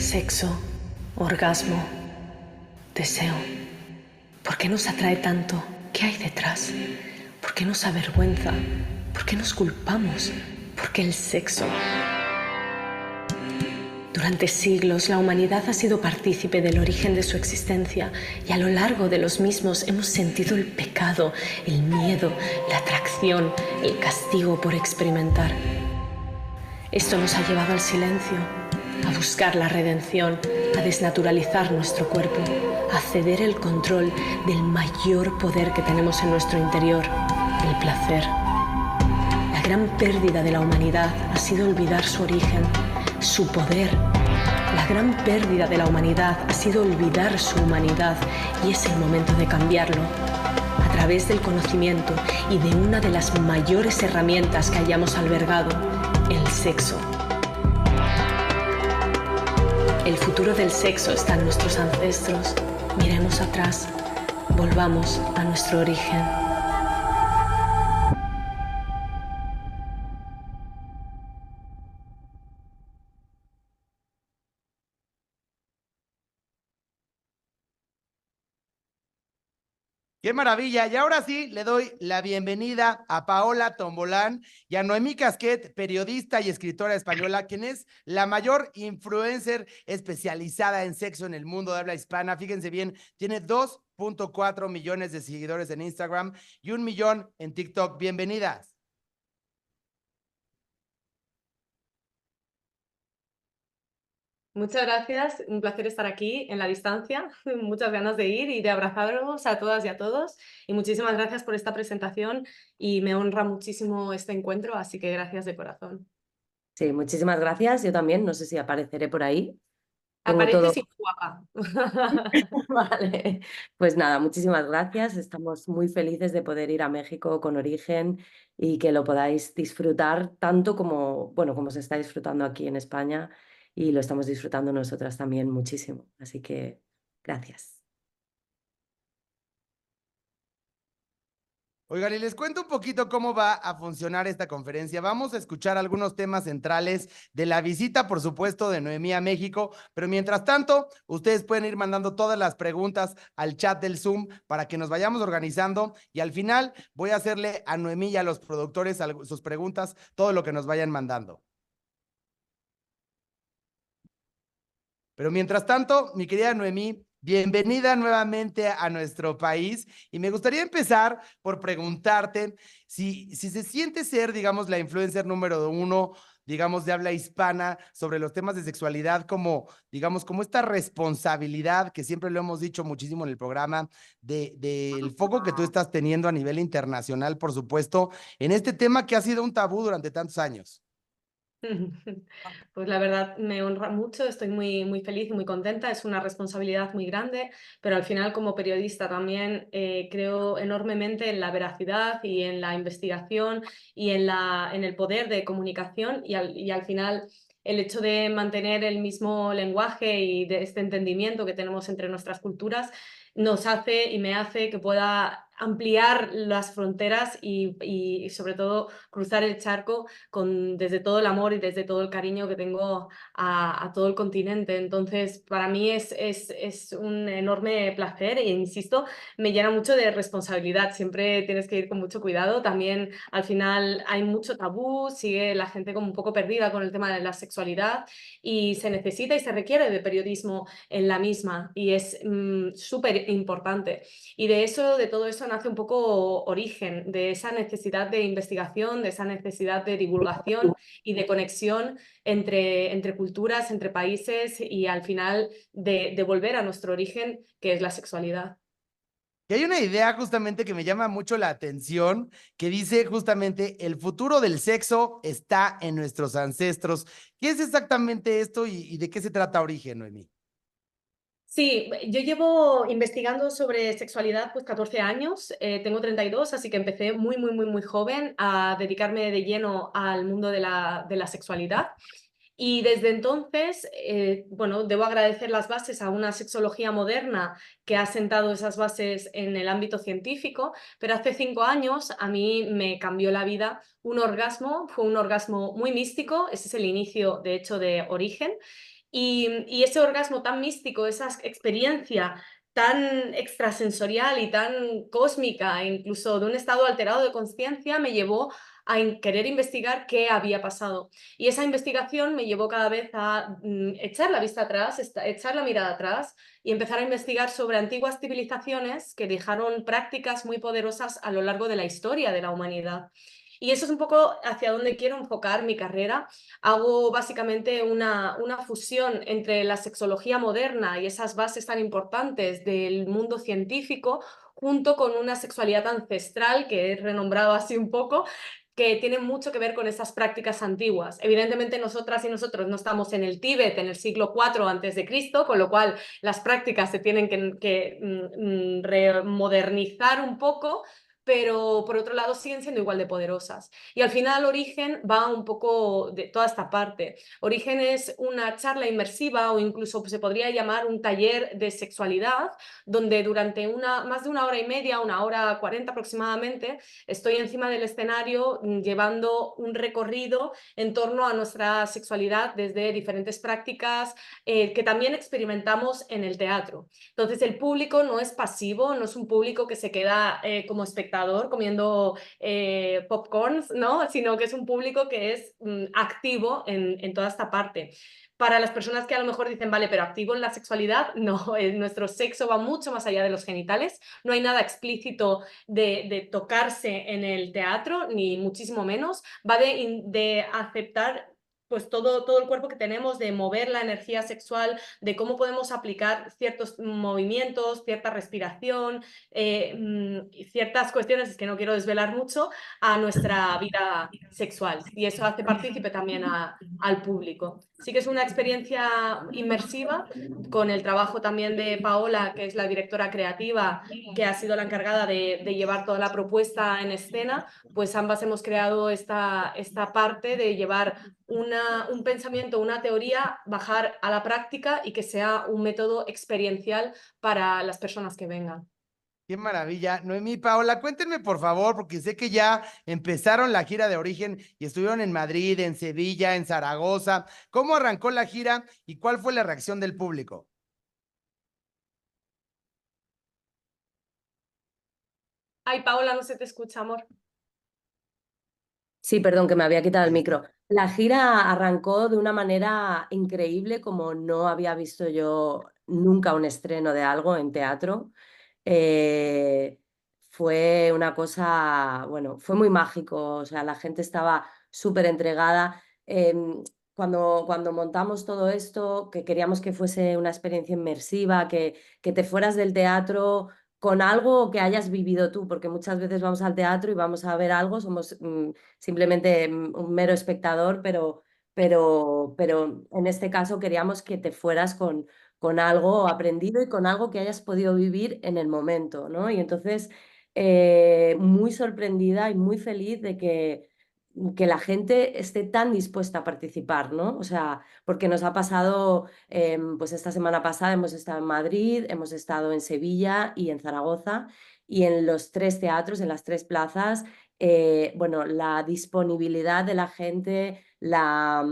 Sexo, orgasmo, deseo. ¿Por qué nos atrae tanto? ¿Qué hay detrás? ¿Por qué nos avergüenza? ¿Por qué nos culpamos? ¿Por qué el sexo? Durante siglos la humanidad ha sido partícipe del origen de su existencia y a lo largo de los mismos hemos sentido el pecado, el miedo, la atracción, el castigo por experimentar. Esto nos ha llevado al silencio, a buscar la redención, a desnaturalizar nuestro cuerpo, a ceder el control del mayor poder que tenemos en nuestro interior, el placer. La gran pérdida de la humanidad ha sido olvidar su origen, su poder. La gran pérdida de la humanidad ha sido olvidar su humanidad y es el momento de cambiarlo a través del conocimiento y de una de las mayores herramientas que hayamos albergado, el sexo. El futuro del sexo está en nuestros ancestros. Miremos atrás, volvamos a nuestro origen. ¡Qué maravilla! Y ahora sí, le doy la bienvenida a Paola Tombolán y a Noemí Casquet, periodista y escritora española, quien es la mayor influencer especializada en sexo en el mundo de habla hispana. Fíjense bien, tiene 2.4 millones de seguidores en Instagram y 1 millón en TikTok. Bienvenidas. Muchas gracias, un placer estar aquí en la distancia, muchas ganas de ir y de abrazaros a todas y a todos y muchísimas gracias por esta presentación y me honra muchísimo este encuentro, así que gracias de corazón. Sí, muchísimas gracias. Yo también, no sé si apareceré por ahí. Tengo Aparece todo. sin guapa. Vale, pues nada, muchísimas gracias. Estamos muy felices de poder ir a México con Origen y que lo podáis disfrutar tanto como, bueno, como se está disfrutando aquí en España y lo estamos disfrutando nosotras también muchísimo. Así que gracias. Oigan, y les cuento un poquito cómo va a funcionar esta conferencia. Vamos a escuchar algunos temas centrales de la visita, por supuesto, de Noemí a México, pero mientras tanto, ustedes pueden ir mandando todas las preguntas al chat del Zoom para que nos vayamos organizando y al final voy a hacerle a Noemí y a los productores sus preguntas, todo lo que nos vayan mandando. Pero mientras tanto, mi querida Noemí, bienvenida nuevamente a nuestro país y me gustaría empezar por preguntarte si se siente ser, digamos, la influencer número 1, digamos, de habla hispana sobre los temas de sexualidad como, digamos, como esta responsabilidad que siempre lo hemos dicho muchísimo en el programa, del foco que tú estás teniendo a nivel internacional, por supuesto, en este tema que ha sido un tabú durante tantos años. Pues la verdad me honra mucho, estoy muy feliz y muy contenta, es una responsabilidad muy grande, pero al final como periodista también creo enormemente en la veracidad y en la investigación y en el poder de comunicación y al final el hecho de mantener el mismo lenguaje y de este entendimiento que tenemos entre nuestras culturas nos hace y me hace que pueda ampliar las fronteras y sobre todo cruzar el charco desde todo el amor y desde todo el cariño que tengo a todo el continente. Entonces, para mí es un enorme placer e, insisto, me llena mucho de responsabilidad. Siempre tienes que ir con mucho cuidado. También, al final, hay mucho tabú, sigue la gente como un poco perdida con el tema de la sexualidad y se necesita y se requiere de periodismo en la misma y es súper importante. Y de todo eso nace un poco Origen, de esa necesidad de investigación, de esa necesidad de divulgación y de conexión entre culturas, entre países y al final de volver a nuestro origen, que es la sexualidad. Y hay una idea justamente que me llama mucho la atención, que dice justamente el futuro del sexo está en nuestros ancestros. ¿Qué es exactamente esto y de qué se trata Origen, Noemí? Sí, yo llevo investigando sobre sexualidad pues 14 años, tengo 32, así que empecé muy joven a dedicarme de lleno al mundo de la sexualidad. Y desde entonces, bueno, debo agradecer las bases a una sexología moderna que ha sentado esas bases en el ámbito científico, pero hace 5 años a mí me cambió la vida un orgasmo, fue un orgasmo muy místico, ese es el inicio, de hecho, de Origen, Y ese orgasmo tan místico, esa experiencia tan extrasensorial y tan cósmica, e incluso de un estado alterado de conciencia, me llevó a querer investigar qué había pasado. Y esa investigación me llevó cada vez a echar la vista atrás, echar la mirada atrás y empezar a investigar sobre antiguas civilizaciones que dejaron prácticas muy poderosas a lo largo de la historia de la humanidad. Y eso es un poco hacia donde quiero enfocar mi carrera. Hago básicamente una fusión entre la sexología moderna y esas bases tan importantes del mundo científico, junto con una sexualidad ancestral, que he renombrado así un poco, que tiene mucho que ver con esas prácticas antiguas. Evidentemente nosotras y nosotros no estamos en el Tíbet en el siglo IV a.C., con lo cual las prácticas se tienen que remodernizar un poco, pero por otro lado siguen siendo igual de poderosas. Y al final Origen va un poco de toda esta parte. Origen es una charla inmersiva o incluso se podría llamar un taller de sexualidad, donde durante más de 1 hora y media, 1 hora 40 aproximadamente, estoy encima del escenario llevando un recorrido en torno a nuestra sexualidad desde diferentes prácticas que también experimentamos en el teatro. Entonces el público no es pasivo, no es un público que se queda como espectador comiendo popcorns, ¿no? Sino que es un público que es activo en toda esta parte. Para las personas que a lo mejor dicen, vale, pero activo en la sexualidad, no, nuestro sexo va mucho más allá de los genitales, no hay nada explícito de tocarse en el teatro, ni muchísimo menos, va de aceptar pues todo el cuerpo que tenemos, de mover la energía sexual, de cómo podemos aplicar ciertos movimientos, cierta respiración, ciertas cuestiones, es que no quiero desvelar mucho, a nuestra vida sexual. Y eso hace partícipe también al público. Sí que es una experiencia inmersiva, con el trabajo también de Paola, que es la directora creativa, que ha sido la encargada de llevar toda la propuesta en escena. Pues ambas hemos creado esta parte de llevar un pensamiento, una teoría, bajar a la práctica y que sea un método experiencial para las personas que vengan. Qué maravilla. Noemí, Paola, cuéntenme por favor, porque sé que ya empezaron la gira de Origen y estuvieron en Madrid, en Sevilla, en Zaragoza. ¿Cómo arrancó la gira y cuál fue la reacción del público? Ay, Paola, no se te escucha, amor. Sí, perdón, que me había quitado el Ahí está. micro. La gira arrancó de una manera increíble, como no había visto yo nunca un estreno de algo en teatro. Eh, Fue una cosa, bueno, fue muy mágico, o sea, la gente estaba súper entregada. Cuando montamos todo esto, que queríamos que fuese una experiencia inmersiva, que te fueras del teatro con algo que hayas vivido tú, porque muchas veces vamos al teatro y vamos a ver algo, somos simplemente un mero espectador, pero en este caso queríamos que te fueras con algo aprendido y con algo que hayas podido vivir en el momento, ¿no? Y entonces, muy sorprendida y muy feliz de que la gente esté tan dispuesta a participar, ¿no? O sea, porque nos ha pasado, pues esta semana pasada hemos estado en Madrid, hemos estado en Sevilla y en Zaragoza, y en los 3 teatros, en las 3 plazas, bueno, la disponibilidad de la gente, la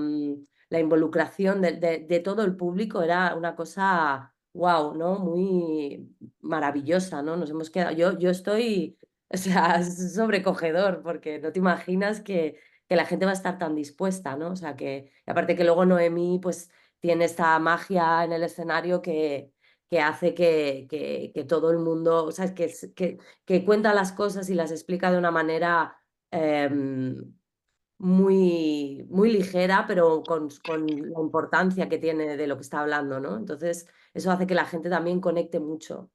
involucración de todo el público era una cosa, wow, ¿no? Muy maravillosa, ¿no? Nos hemos quedado, yo estoy, o sea, es sobrecogedor, porque no te imaginas que la gente va a estar tan dispuesta, ¿no? O sea, que aparte que luego Noemí, pues, tiene esta magia en el escenario que hace que todo el mundo, o sea, que cuenta las cosas y las explica de una manera muy ligera, pero con la importancia que tiene de lo que está hablando, ¿no? Entonces, eso hace que la gente también conecte mucho.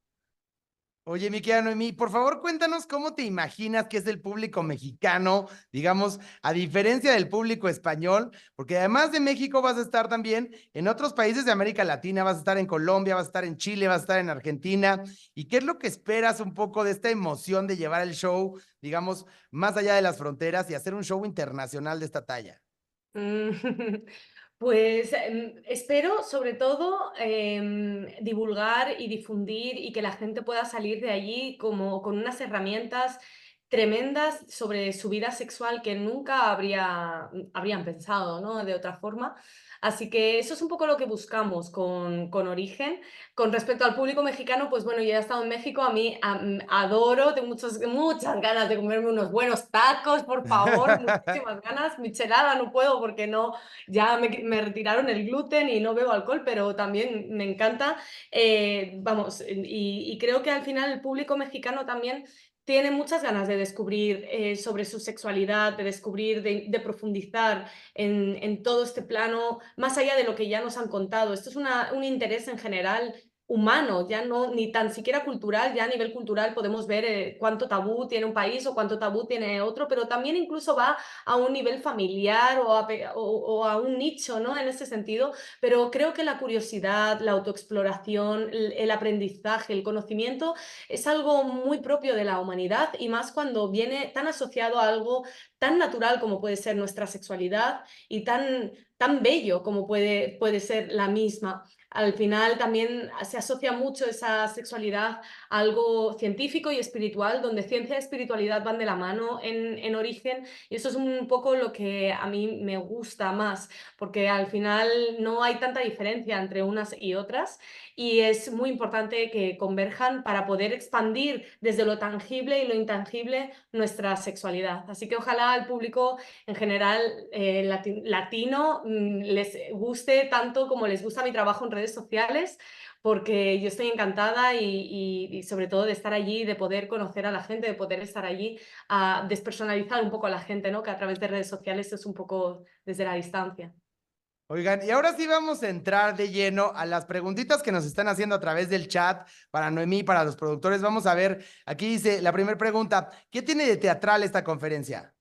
Oye, mi querida Noemí, por favor, cuéntanos cómo te imaginas que es el público mexicano, digamos, a diferencia del público español, porque además de México vas a estar también en otros países de América Latina, vas a estar en Colombia, vas a estar en Chile, vas a estar en Argentina. ¿Y qué es lo que esperas un poco de esta emoción de llevar el show, digamos, más allá de las fronteras y hacer un show internacional de esta talla? Mm, Pues espero sobre todo divulgar y difundir y que la gente pueda salir de allí como con unas herramientas tremendas sobre su vida sexual que nunca habrían pensado, ¿no? De otra forma. Así que eso es un poco lo que buscamos con Origen. Con respecto al público mexicano, pues bueno, yo ya he estado en México, a mí adoro, tengo muchas ganas de comerme unos buenos tacos, por favor, muchísimas ganas. Michelada no puedo porque no, ya me retiraron el gluten y no bebo alcohol, pero también me encanta. Vamos, y creo que al final el público mexicano también tiene muchas ganas de descubrir sobre su sexualidad, de descubrir, de profundizar en todo este plano, más allá de lo que ya nos han contado. Esto es un interés en general humano, ya no ni tan siquiera cultural, ya a nivel cultural podemos ver cuánto tabú tiene un país o cuánto tabú tiene otro, pero también incluso va a un nivel familiar o a un nicho, ¿no? En ese sentido, pero creo que la curiosidad, la autoexploración, el aprendizaje, el conocimiento es algo muy propio de la humanidad y más cuando viene tan asociado a algo tan natural como puede ser nuestra sexualidad y tan bello como puede ser la misma. Al final también se asocia mucho esa sexualidad a algo científico y espiritual, donde ciencia y espiritualidad van de la mano en Origen, y eso es un poco lo que a mí me gusta más, porque al final no hay tanta diferencia entre unas y otras, y es muy importante que converjan para poder expandir desde lo tangible y lo intangible nuestra sexualidad. Así que ojalá al público en general latino les guste tanto como les gusta mi trabajo en redes sociales, porque yo estoy encantada y sobre todo de estar allí, de poder conocer a la gente, de poder estar allí, a despersonalizar un poco a la gente, ¿no? Que a través de redes sociales es un poco desde la distancia. Oigan, y ahora sí vamos a entrar de lleno a las preguntitas que nos están haciendo a través del chat para Noemí, para los productores. Vamos a ver, aquí dice la primera pregunta, ¿qué tiene de teatral esta conferencia?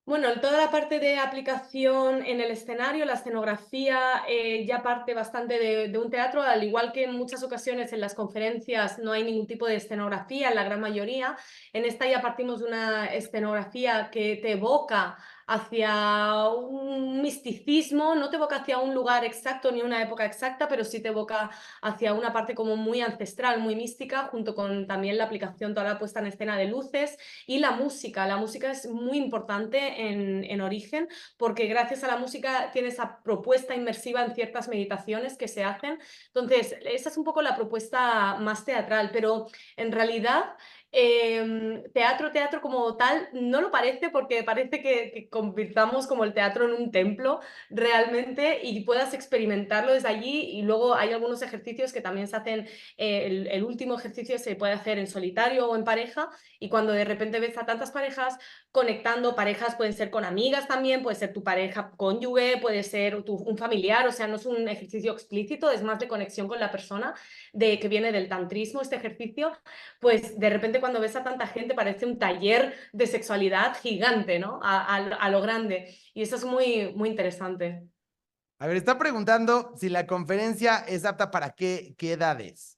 Bueno, toda la parte de aplicación en el escenario, la escenografía, ya parte bastante de un teatro, al igual que en muchas ocasiones en las conferencias no hay ningún tipo de escenografía, en la gran mayoría. En esta ya partimos de una escenografía que te evoca hacia un misticismo, no te evoca hacia un lugar exacto ni una época exacta, pero sí te evoca hacia una parte como muy ancestral, muy mística, junto con también la aplicación, toda la puesta en escena de luces y la música. La música es muy importante en Origen, porque gracias a la música tiene esa propuesta inmersiva en ciertas meditaciones que se hacen. Entonces, esa es un poco la propuesta más teatral, pero en realidad teatro como tal no lo parece, porque parece que convirtamos como el teatro en un templo realmente y puedas experimentarlo desde allí, y luego hay algunos ejercicios que también se hacen, el último ejercicio se puede hacer en solitario o en pareja, y cuando de repente ves a tantas parejas conectando, parejas pueden ser con amigas también, puede ser tu pareja cónyuge, puede ser un familiar, o sea, no es un ejercicio explícito, es más de conexión con la persona, que viene del tantrismo este ejercicio. Pues de repente cuando ves a tanta gente parece un taller de sexualidad gigante, ¿no? A lo grande, y eso es muy interesante. A ver, está preguntando si la conferencia es apta para qué edades.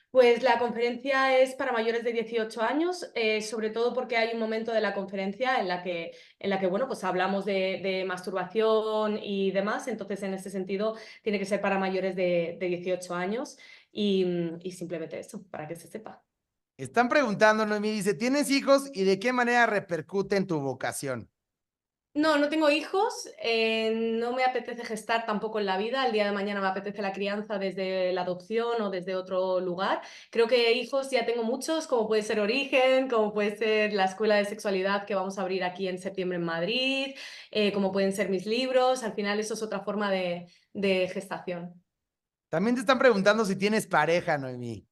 Pues la conferencia es para mayores de 18 años, sobre todo porque hay un momento de la conferencia en la que bueno, pues hablamos de masturbación y demás, entonces en ese sentido tiene que ser para mayores de 18 años y simplemente eso, para que se sepa. Están preguntando, Noemí dice, ¿tienes hijos y de qué manera repercute en tu vocación? No, no tengo hijos, no me apetece gestar tampoco en la vida, el día de mañana me apetece la crianza desde la adopción o desde otro lugar. Creo que hijos ya tengo muchos, como puede ser Origen, como puede ser la Escuela de Sexualidad que vamos a abrir aquí en septiembre en Madrid, como pueden ser mis libros, al final eso es otra forma de gestación. También te están preguntando si tienes pareja, Noemí.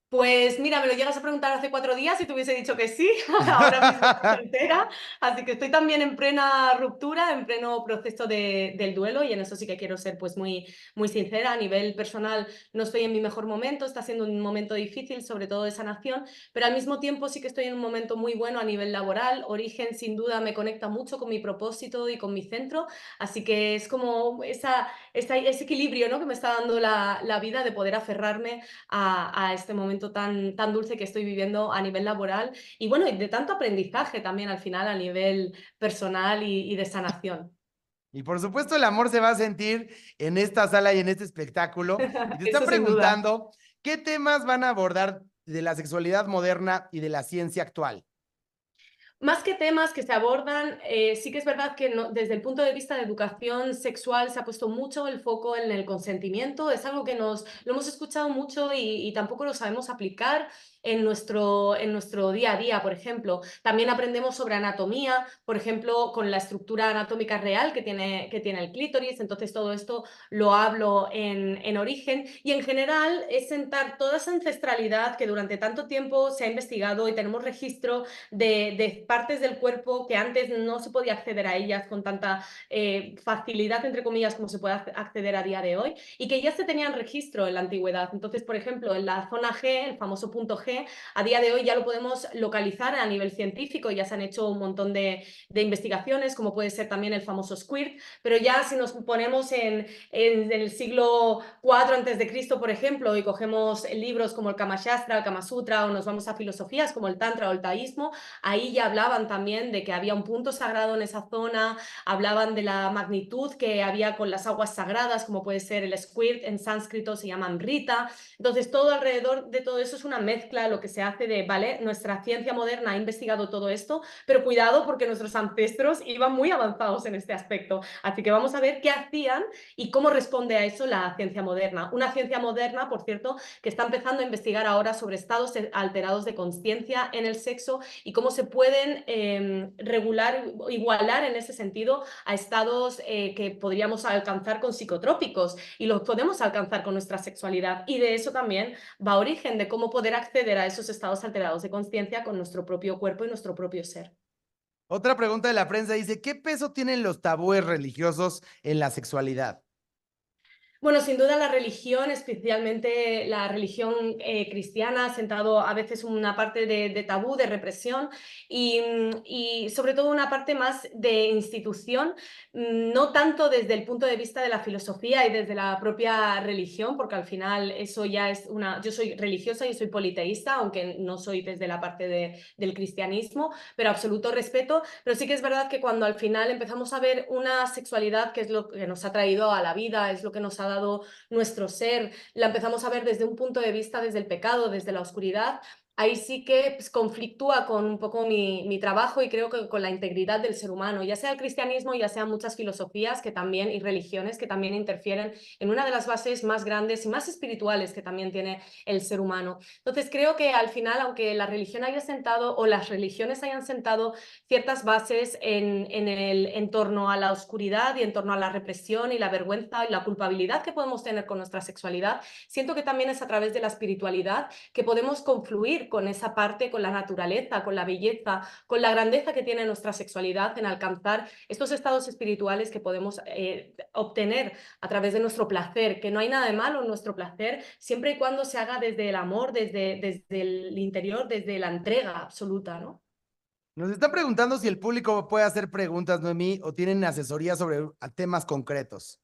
Pues mira, me lo llegas a preguntar hace 4 días y te hubiese dicho que sí, ahora mismo estoy soltera, así que estoy también en plena ruptura, en pleno proceso del duelo, y en eso sí que quiero ser pues muy sincera. A nivel personal no estoy en mi mejor momento, está siendo un momento difícil, sobre todo de sanación, pero al mismo tiempo sí que estoy en un momento muy bueno a nivel laboral. Origen sin duda me conecta mucho con mi propósito y con mi centro, así que es como ese equilibrio, ¿no?, que me está dando la vida, de poder aferrarme a este momento tan dulce que estoy viviendo a nivel laboral, y bueno, y de tanto aprendizaje también al final a nivel personal y de sanación. Y por supuesto el amor se va a sentir en esta sala y en este espectáculo. Y te están Eso sin duda. preguntando, ¿qué temas van a abordar de la sexualidad moderna y de la ciencia actual? Más que temas que se abordan, sí que es verdad que desde el punto de vista de educación sexual se ha puesto mucho el foco en el consentimiento. Es algo que lo hemos escuchado mucho y tampoco lo sabemos aplicar en nuestro día a día, por ejemplo. También aprendemos sobre anatomía, por ejemplo, con la estructura anatómica real que tiene el clítoris. Entonces todo esto lo hablo en origen. Y en general es sentar toda esa ancestralidad que durante tanto tiempo se ha investigado y tenemos registro de partes del cuerpo que antes no se podía acceder a ellas con tanta facilidad, entre comillas, como se puede acceder a día de hoy, y que ya se tenían registro en la antigüedad. Entonces, por ejemplo, en la zona G, el famoso punto G, a día de hoy ya lo podemos localizar a nivel científico, ya se han hecho un montón de investigaciones, como puede ser también el famoso squirt, pero ya si nos ponemos en el siglo IV a.C., por ejemplo, y cogemos libros como el Kama Shastra, el Kama Sutra, o nos vamos a filosofías como el Tantra o el Taoísmo, ahí ya hablaban también de que había un punto sagrado en esa zona, hablaban de la magnitud que había con las aguas sagradas, como puede ser el squirt, en sánscrito se llama amrita. Entonces todo alrededor de todo eso es una mezcla, lo que se hace de, vale, nuestra ciencia moderna ha investigado todo esto, pero cuidado porque nuestros ancestros iban muy avanzados en este aspecto. Así que vamos a ver qué hacían y cómo responde a eso la ciencia moderna. Una ciencia moderna, por cierto, que está empezando a investigar ahora sobre estados alterados de conciencia en el sexo y cómo se pueden regular, igualar en ese sentido a estados que podríamos alcanzar con psicotrópicos y los podemos alcanzar con nuestra sexualidad. Y de eso también va a origen, de cómo poder acceder a esos estados alterados de conciencia con nuestro propio cuerpo y nuestro propio ser. Otra pregunta de la prensa dice, ¿qué peso tienen los tabúes religiosos en la sexualidad? Bueno, sin duda la religión, especialmente la religión cristiana, ha sentado a veces una parte de tabú, de represión y sobre todo una parte más de institución, no tanto desde el punto de vista de la filosofía y desde la propia religión, porque al final eso ya es una... Yo soy religiosa y soy politeísta, aunque no soy desde la parte del cristianismo, pero absoluto respeto. Pero sí que es verdad que cuando al final empezamos a ver una sexualidad que es lo que nos ha traído a la vida, es lo que nos ha dado nuestro ser, la empezamos a ver desde un punto de vista, desde el pecado, desde la oscuridad, ahí sí que pues, conflictúa con un poco mi trabajo y creo que con la integridad del ser humano, ya sea el cristianismo, ya sean muchas filosofías que también, y religiones que también interfieren en una de las bases más grandes y más espirituales que también tiene el ser humano. Entonces creo que al final, aunque la religión haya sentado o las religiones hayan sentado ciertas bases en torno a la oscuridad y en torno a la represión y la vergüenza y la culpabilidad que podemos tener con nuestra sexualidad, siento que también es a través de la espiritualidad que podemos confluir con esa parte, con la naturaleza, con la belleza, con la grandeza que tiene nuestra sexualidad en alcanzar estos estados espirituales que podemos obtener a través de nuestro placer, que no hay nada de malo en nuestro placer, siempre y cuando se haga desde el amor, desde el interior, desde la entrega absoluta, ¿no? Nos están preguntando si el público puede hacer preguntas, Noemí, o tienen asesoría sobre temas concretos.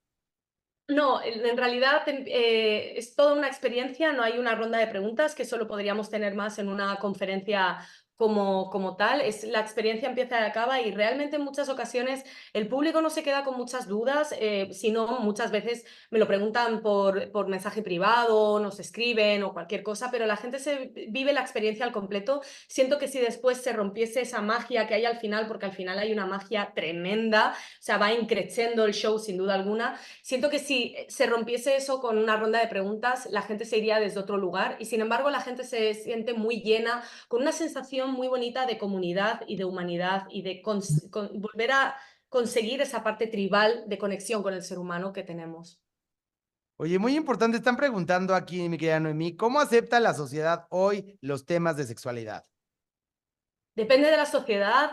No, en realidad es toda una experiencia, no hay una ronda de preguntas que solo podríamos tener más en una conferencia como tal. La experiencia empieza y acaba y realmente en muchas ocasiones el público no se queda con muchas dudas, sino muchas veces me lo preguntan por mensaje privado, nos escriben o cualquier cosa, pero la gente se vive la experiencia al completo. Siento que si después se rompiese esa magia que hay al final, porque al final hay una magia tremenda, o sea, va increciendo el show sin duda alguna. Siento que si se rompiese eso con una ronda de preguntas, la gente se iría desde otro lugar y sin embargo la gente se siente muy llena, con una sensación muy bonita de comunidad y de humanidad y de volver a conseguir esa parte tribal de conexión con el ser humano que tenemos. Oye, muy importante, están preguntando aquí, mi querida Noemí, ¿cómo acepta la sociedad hoy los temas de sexualidad? Depende de la sociedad,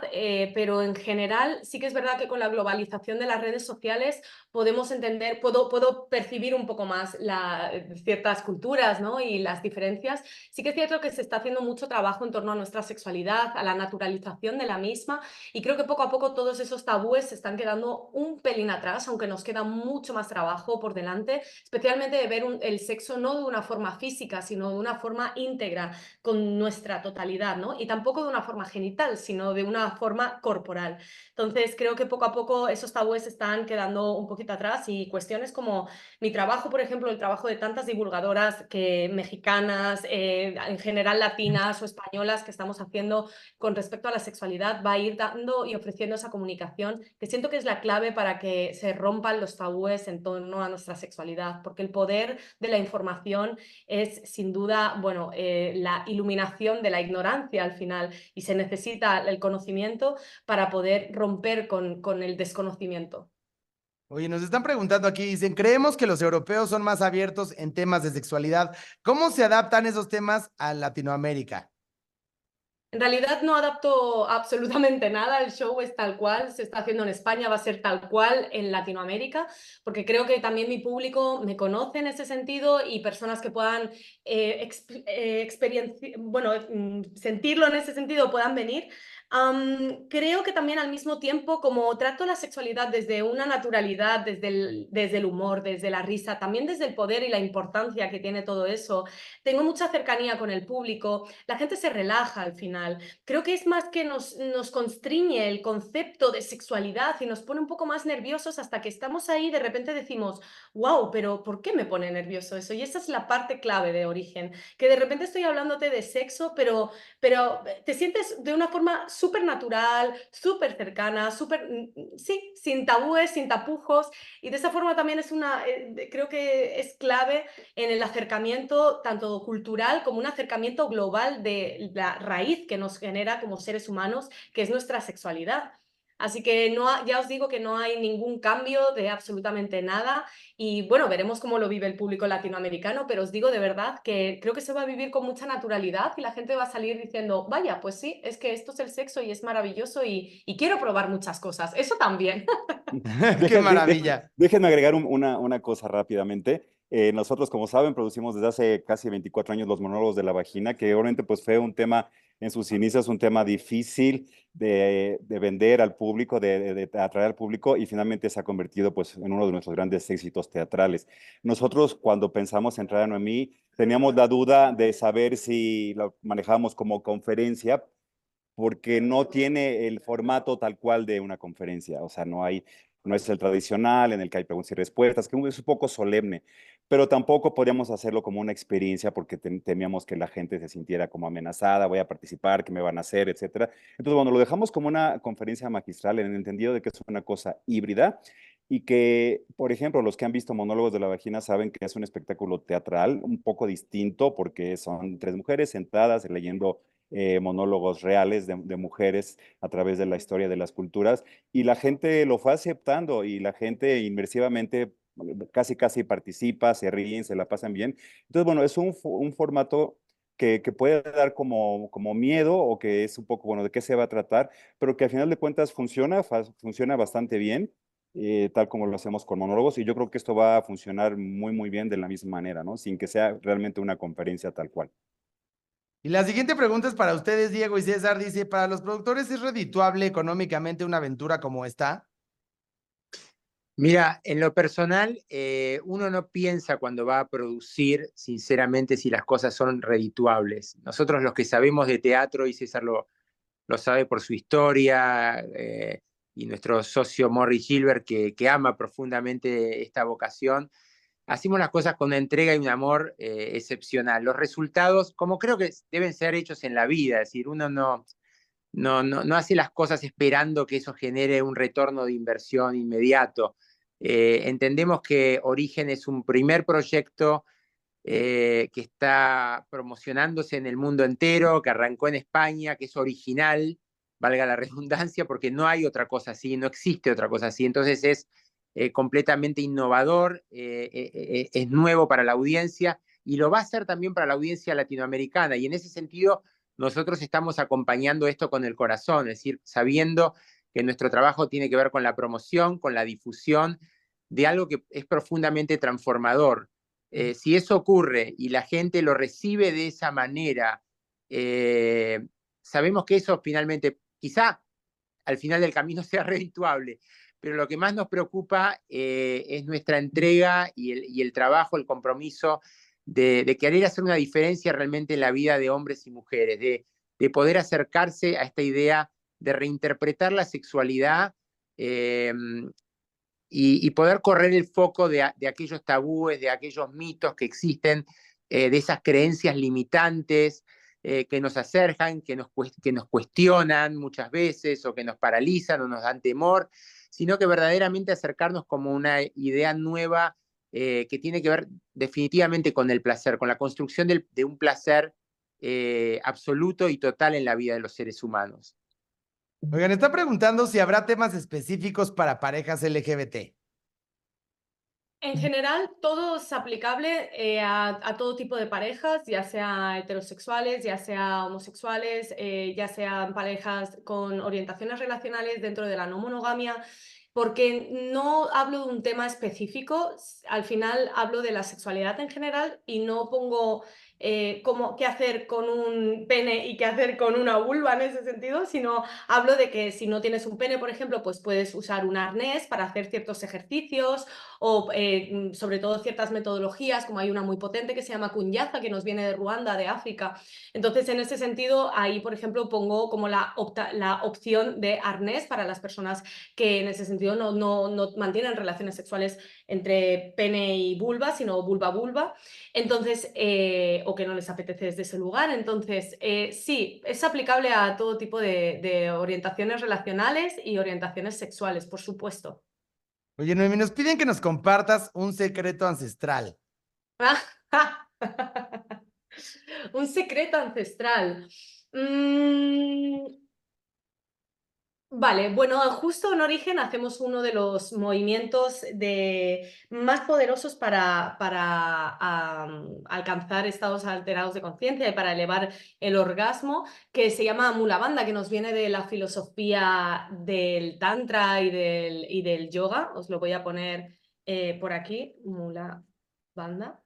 pero en general sí que es verdad que con la globalización de las redes sociales podemos entender, puedo percibir un poco más ciertas culturas, ¿no? Y las diferencias. Sí que es cierto que se está haciendo mucho trabajo en torno a nuestra sexualidad, a la naturalización de la misma, y creo que poco a poco todos esos tabúes se están quedando un pelín atrás, aunque nos queda mucho más trabajo por delante, especialmente de ver el sexo no de una forma física, sino de una forma íntegra, con nuestra totalidad, ¿no? Y tampoco de una forma genital, sino de una forma corporal. Entonces, creo que poco a poco esos tabúes están quedando un poquito atrás y cuestiones como mi trabajo, por ejemplo, el trabajo de tantas divulgadoras mexicanas, en general latinas o españolas que estamos haciendo con respecto a la sexualidad, va a ir dando y ofreciendo esa comunicación que siento que es la clave para que se rompan los tabúes en torno a nuestra sexualidad, porque el poder de la información es sin duda, bueno, la iluminación de la ignorancia al final, y se necesita el conocimiento para poder romper con el desconocimiento. Oye, nos están preguntando aquí, dicen, creemos que los europeos son más abiertos en temas de sexualidad. ¿Cómo se adaptan esos temas a Latinoamérica? En realidad no adapto absolutamente nada, el show es tal cual, se está haciendo en España, va a ser tal cual en Latinoamérica, porque creo que también mi público me conoce en ese sentido y personas que puedan sentirlo en ese sentido puedan venir. Creo que también al mismo tiempo, como trato la sexualidad desde una naturalidad, desde el humor, desde la risa, también desde el poder y la importancia que tiene todo eso, tengo mucha cercanía con el público, la gente se relaja al final. Creo que es más que nos constriñe el concepto de sexualidad y nos pone un poco más nerviosos hasta que estamos ahí y de repente decimos, wow, pero ¿por qué me pone nervioso eso? Y esa es la parte clave de Origen, que de repente estoy hablándote de sexo, pero te sientes de una forma súper natural, súper cercana, sí, sin tabúes, sin tapujos, y de esa forma también creo que es clave en el acercamiento tanto cultural como un acercamiento global de la raíz que nos genera como seres humanos, que es nuestra sexualidad. Así que ya os digo que no hay ningún cambio de absolutamente nada y bueno, veremos cómo lo vive el público latinoamericano, pero os digo de verdad que creo que se va a vivir con mucha naturalidad y la gente va a salir diciendo, vaya, pues sí, es que esto es el sexo y es maravilloso y quiero probar muchas cosas. Eso también. ¡Qué maravilla! Déjenme agregar una cosa rápidamente. Nosotros, como saben, producimos desde hace casi 24 años los monólogos de la vagina, que obviamente pues, fue un tema, en sus inicios, un tema difícil de vender al público, de atraer al público, y finalmente se ha convertido pues, en uno de nuestros grandes éxitos teatrales. Nosotros, cuando pensamos entrar a Noemí, teníamos la duda de saber si lo manejábamos como conferencia, porque no tiene el formato tal cual de una conferencia, o sea, no es el tradicional en el que hay preguntas y respuestas, que es un poco solemne, pero tampoco podíamos hacerlo como una experiencia porque temíamos que la gente se sintiera como amenazada, voy a participar, ¿qué me van a hacer, etcétera? Entonces, bueno, lo dejamos como una conferencia magistral en el entendido de que es una cosa híbrida y que, por ejemplo, los que han visto Monólogos de la Vagina saben que es un espectáculo teatral un poco distinto porque son tres mujeres sentadas leyendo monólogos reales de mujeres a través de la historia de las culturas, y la gente lo fue aceptando y la gente inmersivamente casi participa, se ríen, se la pasan bien. Entonces, bueno, es un formato que puede dar como miedo o que es un poco, bueno, de qué se va a tratar, pero que al final de cuentas funciona bastante bien. Tal como lo hacemos con monólogos, y yo creo que esto va a funcionar muy bien de la misma manera, ¿no? Sin que sea realmente una conferencia tal cual. Y la siguiente pregunta es para ustedes, Diego y César. Dice, ¿para los productores es redituable económicamente una aventura como esta? Mira, en lo personal, uno no piensa cuando va a producir, sinceramente, si las cosas son redituables. Nosotros los que sabemos de teatro, y César lo sabe por su historia, y nuestro socio Morris Gilbert, que ama profundamente esta vocación, hacemos las cosas con una entrega y un amor excepcional. Los resultados, como creo que deben ser hechos en la vida, es decir, uno no hace las cosas esperando que eso genere un retorno de inversión inmediato. Entendemos que Origen es un primer proyecto que está promocionándose en el mundo entero, que arrancó en España, que es original, valga la redundancia, porque no hay otra cosa así, no existe otra cosa así. Entonces es completamente innovador, es nuevo para la audiencia y lo va a ser también para la audiencia latinoamericana. Y en ese sentido, nosotros estamos acompañando esto con el corazón, es decir, sabiendo que nuestro trabajo tiene que ver con la promoción, con la difusión de algo que es profundamente transformador. Si eso ocurre y la gente lo recibe de esa manera, sabemos que eso finalmente, quizá al final del camino sea redituable, pero lo que más nos preocupa es nuestra entrega y el trabajo, el compromiso de querer hacer una diferencia realmente en la vida de hombres y mujeres, de de poder acercarse a esta idea de reinterpretar la sexualidad y poder correr el foco de aquellos tabúes, de aquellos mitos que existen, de esas creencias limitantes que nos acercan, que nos cuestionan muchas veces o que nos paralizan o nos dan temor, sino que verdaderamente acercarnos como una idea nueva que tiene que ver definitivamente con el placer, con la construcción de un placer absoluto y total en la vida de los seres humanos. Oigan, está preguntando si habrá temas específicos para parejas LGBT. En general, todo es aplicable a todo tipo de parejas, ya sea heterosexuales, ya sea homosexuales, ya sean parejas con orientaciones relacionales dentro de la no monogamia, porque no hablo de un tema específico, al final hablo de la sexualidad en general y no pongo qué hacer con un pene y qué hacer con una vulva en ese sentido, sino hablo de que si no tienes un pene, por ejemplo, pues puedes usar un arnés para hacer ciertos ejercicios o sobre todo ciertas metodologías, como hay una muy potente que se llama Kunyaza, que nos viene de Ruanda, de África. Entonces, en ese sentido, ahí, por ejemplo, pongo como la opción de arnés para las personas que en ese sentido no mantienen relaciones sexuales entre pene y vulva, sino vulva-vulva. Entonces, o que no les apetece desde ese lugar. Entonces, sí, es aplicable a todo tipo de orientaciones relacionales y orientaciones sexuales, por supuesto. Oye, Noemi, nos piden que nos compartas un secreto ancestral. Un secreto ancestral. Vale, bueno, justo en Origen hacemos uno de los movimientos más poderosos para alcanzar estados alterados de conciencia y para elevar el orgasmo, que se llama Mula Bandha, que nos viene de la filosofía del Tantra y del yoga. Os lo voy a poner por aquí, Mula Bandha.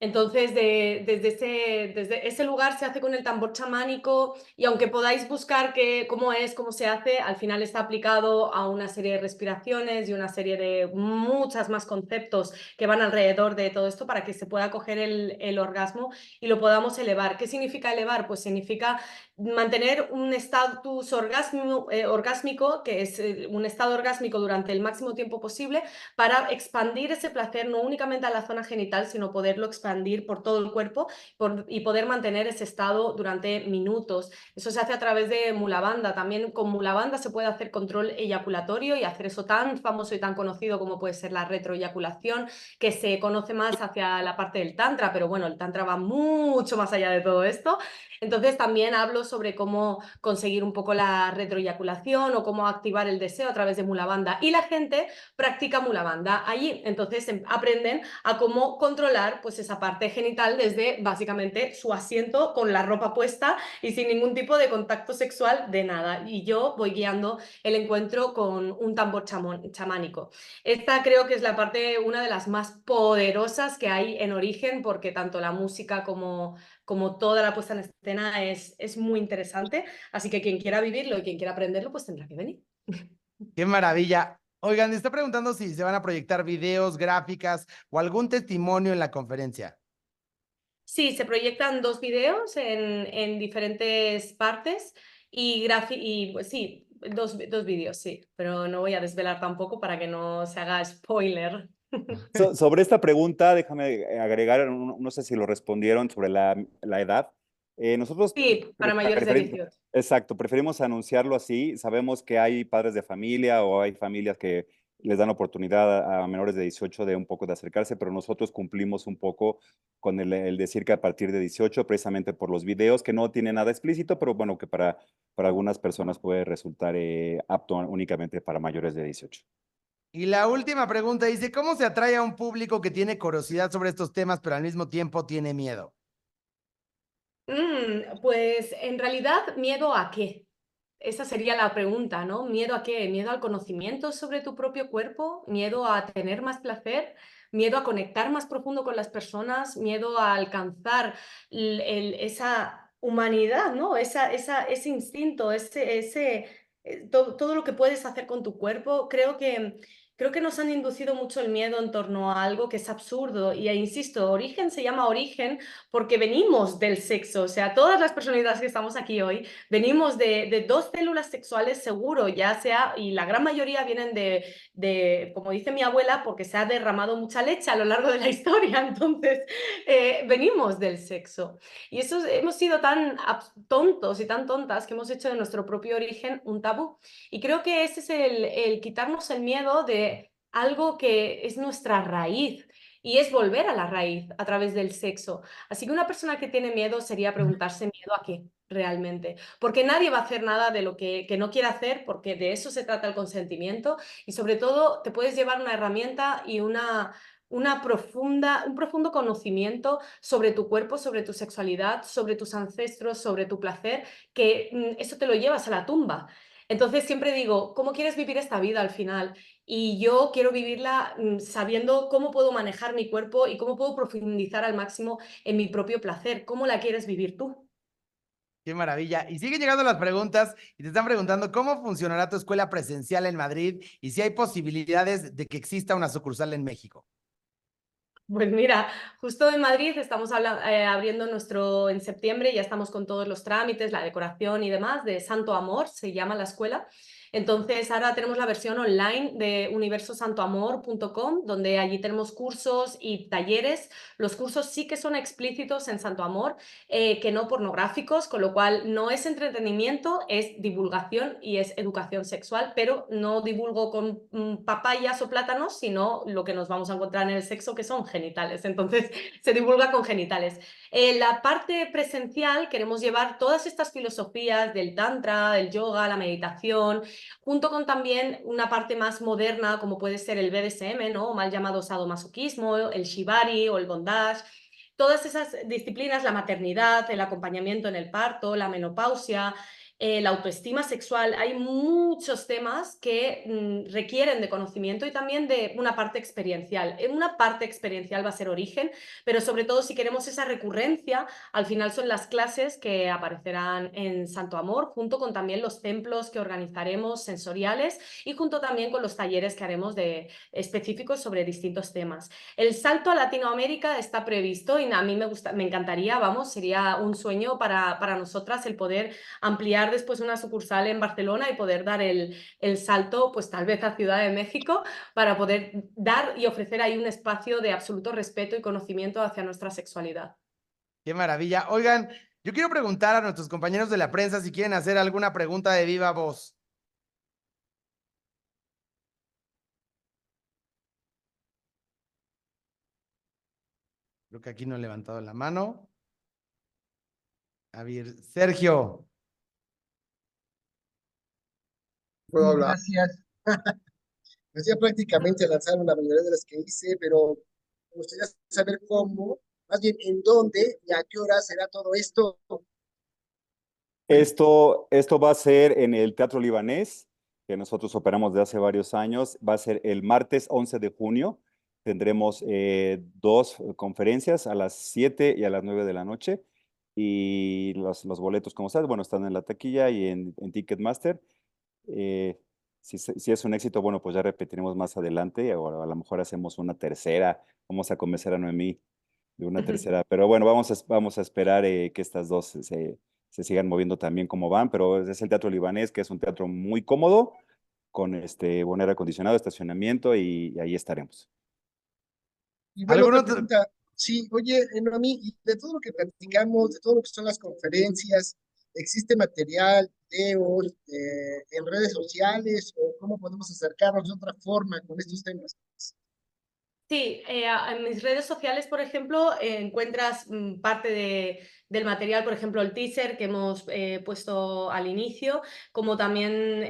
Entonces, desde ese lugar se hace con el tambor chamánico y aunque podáis buscar cómo se hace, al final está aplicado a una serie de respiraciones y una serie de muchas más conceptos que van alrededor de todo esto para que se pueda coger el orgasmo y lo podamos elevar. ¿Qué significa elevar? Pues significa mantener un estatus orgásmico, que es un estado orgásmico durante el máximo tiempo posible para expandir ese placer no únicamente a la zona genital, sino poderlo expandir por todo el cuerpo y poder mantener ese estado durante minutos. Eso se hace a través de Mula Bandha. También con Mula Bandha se puede hacer control eyaculatorio y hacer eso tan famoso y tan conocido como puede ser la retroeyaculación, que se conoce más hacia la parte del tantra, pero bueno, el tantra va mucho más allá de todo esto. Entonces también hablo sobre cómo conseguir un poco la retroeyaculación o cómo activar el deseo a través de Mula Bandha. Y la gente practica Mula Bandha allí. Entonces aprenden a cómo controlar pues, esa parte genital desde básicamente su asiento con la ropa puesta y sin ningún tipo de contacto sexual de nada. Y yo voy guiando el encuentro con un tambor chamánico. Esta creo que es la parte, una de las más poderosas que hay en Origen, porque tanto la música como toda la puesta en escena es muy interesante. Así que quien quiera vivirlo y quien quiera aprenderlo, pues tendrá que venir. ¡Qué maravilla! Oigan, está preguntando si se van a proyectar videos, gráficas o algún testimonio en la conferencia. Sí, se proyectan 2 videos en diferentes partes y pues, sí, dos vídeos, sí, pero no voy a desvelar tampoco para que no se haga spoiler. Sobre esta pregunta, déjame agregar, no sé si lo respondieron sobre la edad. Nosotros, Sí, para mayores de 18. exacto, preferimos anunciarlo así. Sabemos que hay padres de familia o hay familias que les dan oportunidad a menores de 18 de un poco de acercarse, pero nosotros cumplimos un poco con el decir que a partir de 18, precisamente por los videos, que no tiene nada explícito, pero bueno, que para algunas personas puede resultar apto únicamente para mayores de 18. Y la última pregunta dice, ¿cómo se atrae a un público que tiene curiosidad sobre estos temas, pero al mismo tiempo tiene miedo? Pues en realidad, ¿miedo a qué? Esa sería la pregunta, ¿no? ¿Miedo a qué? ¿Miedo al conocimiento sobre tu propio cuerpo? ¿Miedo a tener más placer? ¿Miedo a conectar más profundo con las personas? ¿Miedo a alcanzar esa humanidad, ¿no? Ese instinto, todo lo que puedes hacer con tu cuerpo? Creo que creo que nos han inducido mucho el miedo en torno a algo que es absurdo. Y insisto, origen se llama origen porque venimos del sexo. O sea, todas las personalidades que estamos aquí hoy venimos de dos células sexuales seguro, ya sea, y la gran mayoría vienen como dice mi abuela, porque se ha derramado mucha leche a lo largo de la historia. Entonces, venimos del sexo. Y eso hemos sido tan tontos y tan tontas que hemos hecho de nuestro propio origen un tabú. Y creo que ese es el quitarnos el miedo de algo que es nuestra raíz. Y es volver a la raíz a través del sexo. Así que una persona que tiene miedo sería preguntarse miedo a qué realmente. Porque nadie va a hacer nada de lo que no quiere hacer, porque de eso se trata el consentimiento. Y sobre todo te puedes llevar una herramienta y un profundo conocimiento sobre tu cuerpo, sobre tu sexualidad, sobre tus ancestros, sobre tu placer, que eso te lo llevas a la tumba. Entonces siempre digo, ¿cómo quieres vivir esta vida al final? Y yo quiero vivirla sabiendo cómo puedo manejar mi cuerpo y cómo puedo profundizar al máximo en mi propio placer. ¿Cómo la quieres vivir tú? Qué maravilla. Y siguen llegando las preguntas y te están preguntando cómo funcionará tu escuela presencial en Madrid y si hay posibilidades de que exista una sucursal en México. Pues mira, justo en Madrid estamos abriendo en septiembre, ya estamos con todos los trámites, la decoración y demás, de Santo Amor, se llama la escuela. Entonces ahora tenemos la versión online de universosantoamor.com, donde allí tenemos cursos y talleres. Los cursos sí que son explícitos en Santo Amor, que no pornográficos, con lo cual no es entretenimiento, es divulgación y es educación sexual, pero no divulgo con papayas o plátanos, sino lo que nos vamos a encontrar en el sexo, que son genitales. Entonces se divulga con genitales. En la parte presencial queremos llevar todas estas filosofías del tantra, del yoga, la meditación, junto con también una parte más moderna como puede ser el BDSM, ¿no? Mal llamado sadomasoquismo, el shibari o el bondage. Todas esas disciplinas, la maternidad, el acompañamiento en el parto, la menopausia, la autoestima sexual, hay muchos temas que requieren de conocimiento y también de una parte experiencial. Una parte experiencial va a ser origen, pero sobre todo si queremos esa recurrencia, al final son las clases que aparecerán en Santo Amor, junto con también los templos que organizaremos sensoriales y junto también con los talleres que haremos específicos sobre distintos temas. El salto a Latinoamérica está previsto y a mí me encantaría, vamos, sería un sueño para nosotras el poder ampliar después una sucursal en Barcelona y poder dar el salto, pues tal vez a Ciudad de México, para poder dar y ofrecer ahí un espacio de absoluto respeto y conocimiento hacia nuestra sexualidad. Qué maravilla. Oigan, yo quiero preguntar a nuestros compañeros de la prensa si quieren hacer alguna pregunta de viva voz. Creo que aquí no he levantado la mano. A ver, Sergio. Puedo hablar. Gracias. Pues ya prácticamente lanzaron la mayoría de las que hice, pero me gustaría saber cómo, más bien en dónde y a qué hora será todo esto. Esto va a ser en el Teatro Libanés, que nosotros operamos desde hace varios años. Va a ser el martes 11 de junio. Tendremos dos conferencias a las 7 y a las 9 de la noche. Y los boletos, como sabes, bueno, están en la taquilla y en Ticketmaster. Si es un éxito, bueno, pues ya repetiremos más adelante, o a lo mejor hacemos una tercera. Vamos a convencer a Noemí de una tercera. Pero bueno, vamos a esperar que estas dos se sigan moviendo también como van, pero es el Teatro Libanés, que es un teatro muy cómodo, con buen aire acondicionado, estacionamiento, y ahí estaremos. Y bueno, ¿Algún otra otro? pregunta. Sí, oye, Noemí, y de todo lo que platicamos, de todo lo que son las conferencias, ¿existe material, videos, en redes sociales o cómo podemos acercarnos de otra forma con estos temas? Sí, en mis redes sociales, por ejemplo, encuentras parte del material, por ejemplo, el teaser que hemos puesto al inicio, como también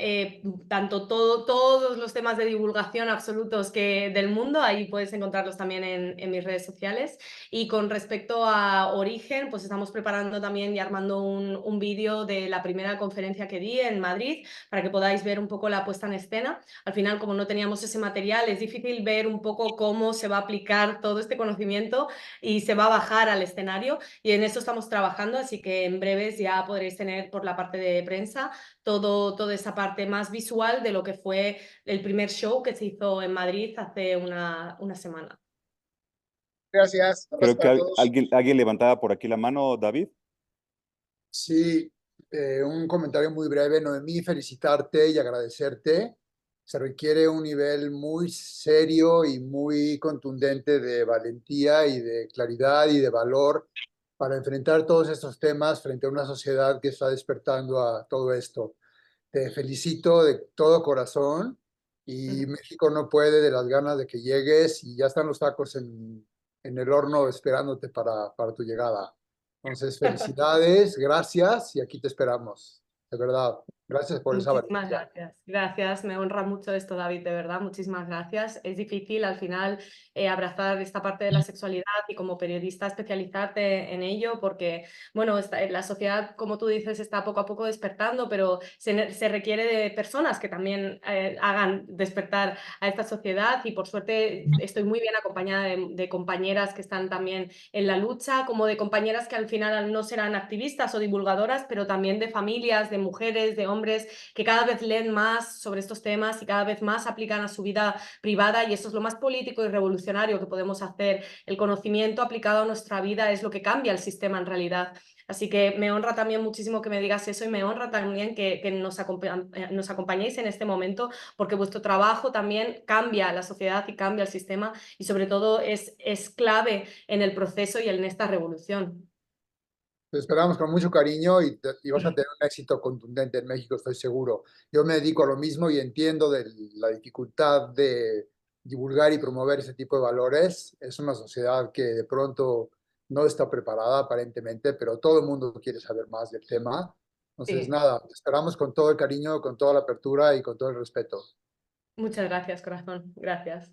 tanto todos los temas de divulgación absolutos del mundo, ahí puedes encontrarlos también en mis redes sociales. Y con respecto a Origen, pues estamos preparando también y armando un vídeo de la primera conferencia que di en Madrid, para que podáis ver un poco la puesta en escena. Al final, como no teníamos ese material, es difícil ver un poco cómo se va a aplicar todo este conocimiento y se va a bajar al escenario, y en eso estamos estamos trabajando, así que en breves ya podréis tener por la parte de prensa toda esa parte más visual de lo que fue el primer show que se hizo en Madrid hace una semana. Gracias. Un abrazo Creo que para todos. alguien levantaba por aquí la mano, David. Sí, un comentario muy breve, Noemí, felicitarte y agradecerte. Se requiere un nivel muy serio y muy contundente de valentía y de claridad y de valor para enfrentar todos estos temas frente a una sociedad que está despertando a todo esto. Te felicito de todo corazón y México no puede de las ganas de que llegues y ya están los tacos en el horno esperándote para tu llegada. Entonces, felicidades, gracias y aquí te esperamos. De verdad, gracias por esa Muchísimas valentía. gracias. Gracias, me honra mucho esto, David, de verdad, muchísimas gracias. Es difícil al final abrazar esta parte de la sexualidad y como periodista especializarte en ello porque, bueno, la sociedad, como tú dices, está poco a poco despertando, pero se requiere de personas que también hagan despertar a esta sociedad y por suerte estoy muy bien acompañada de compañeras que están también en la lucha, como de compañeras que al final no serán activistas o divulgadoras, pero también de familias, de mujeres, de hombres que cada vez leen más sobre estos temas y cada vez más aplican a su vida privada y eso es lo más político y revolucionario que podemos hacer. El conocimiento aplicado a nuestra vida es lo que cambia el sistema en realidad. Así que me honra también muchísimo que me digas eso y me honra también que nos acompañéis en este momento porque vuestro trabajo también cambia la sociedad y cambia el sistema y sobre todo es clave en el proceso y en esta revolución. Te esperamos con mucho cariño y vas a tener un éxito contundente en México, estoy seguro. Yo me dedico a lo mismo y entiendo de la dificultad de divulgar y promover ese tipo de valores. Es una sociedad que de pronto no está preparada aparentemente, pero todo el mundo quiere saber más del tema. Entonces, Sí. nada, te esperamos con todo el cariño, con toda la apertura y con todo el respeto. Muchas gracias, corazón. Gracias.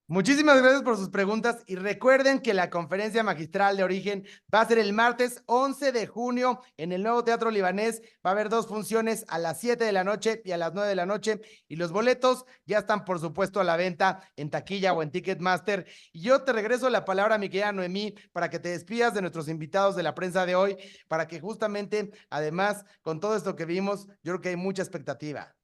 Muchísimas gracias por sus preguntas y recuerden que la conferencia magistral de Origen va a ser el martes 11 de junio en el Nuevo Teatro Libanés. Va a haber 2 funciones a las 7 de la noche y a las 9 de la noche y los boletos ya están por supuesto a la venta en taquilla o en Ticketmaster. Y yo te regreso la palabra, mi querida Noemí, para que te despidas de nuestros invitados de la prensa de hoy, para que justamente, además, con todo esto que vimos, yo creo que hay mucha expectativa.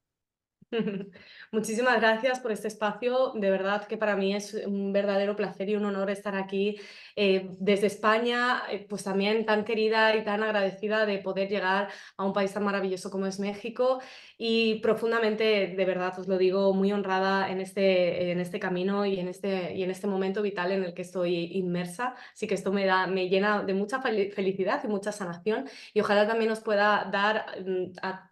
Muchísimas gracias por este espacio. De verdad que para mí es un verdadero placer y un honor estar aquí desde España, pues también tan querida y tan agradecida de poder llegar a un país tan maravilloso como es México y profundamente, de verdad os lo digo, muy honrada en este camino y en este momento vital en el que estoy inmersa. Así que esto me llena de mucha felicidad y mucha sanación y ojalá también os pueda dar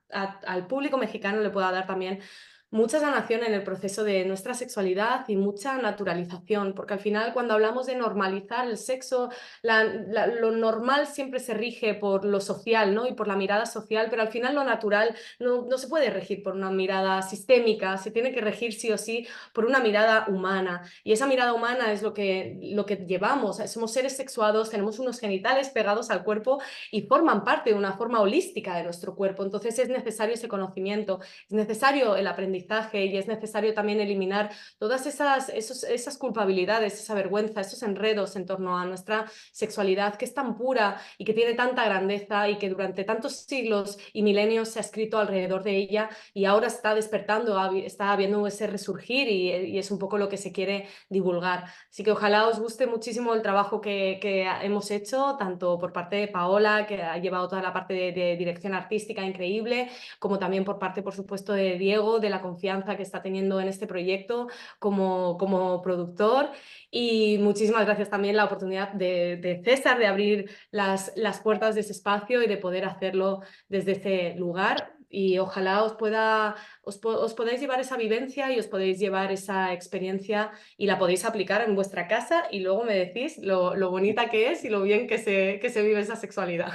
al público mexicano le pueda dar también mucha sanación en el proceso de nuestra sexualidad y mucha naturalización, porque al final cuando hablamos de normalizar el sexo, lo normal siempre se rige por lo social, ¿no? Y por la mirada social, pero al final lo natural no se puede regir por una mirada sistémica, se tiene que regir sí o sí por una mirada humana. Y esa mirada humana es lo que llevamos, somos seres sexuados, tenemos unos genitales pegados al cuerpo y forman parte de una forma holística de nuestro cuerpo, entonces es necesario ese conocimiento, es necesario el aprendizaje y es necesario también eliminar todas esas culpabilidades, esa vergüenza, esos enredos en torno a nuestra sexualidad que es tan pura y que tiene tanta grandeza y que durante tantos siglos y milenios se ha escrito alrededor de ella y ahora está despertando, está habiendo ese resurgir y es un poco lo que se quiere divulgar. Así que ojalá os guste muchísimo el trabajo que hemos hecho, tanto por parte de Paola, que ha llevado toda la parte de dirección artística increíble, como también por parte, por supuesto, de Diego, de la confianza que está teniendo en este proyecto como productor y muchísimas gracias también la oportunidad de César de abrir las puertas de ese espacio y de poder hacerlo desde ese lugar y ojalá os podáis llevar esa vivencia y os podéis llevar esa experiencia y la podéis aplicar en vuestra casa y luego me decís lo bonita que es y lo bien que se vive esa sexualidad.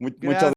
Muchas Gracias.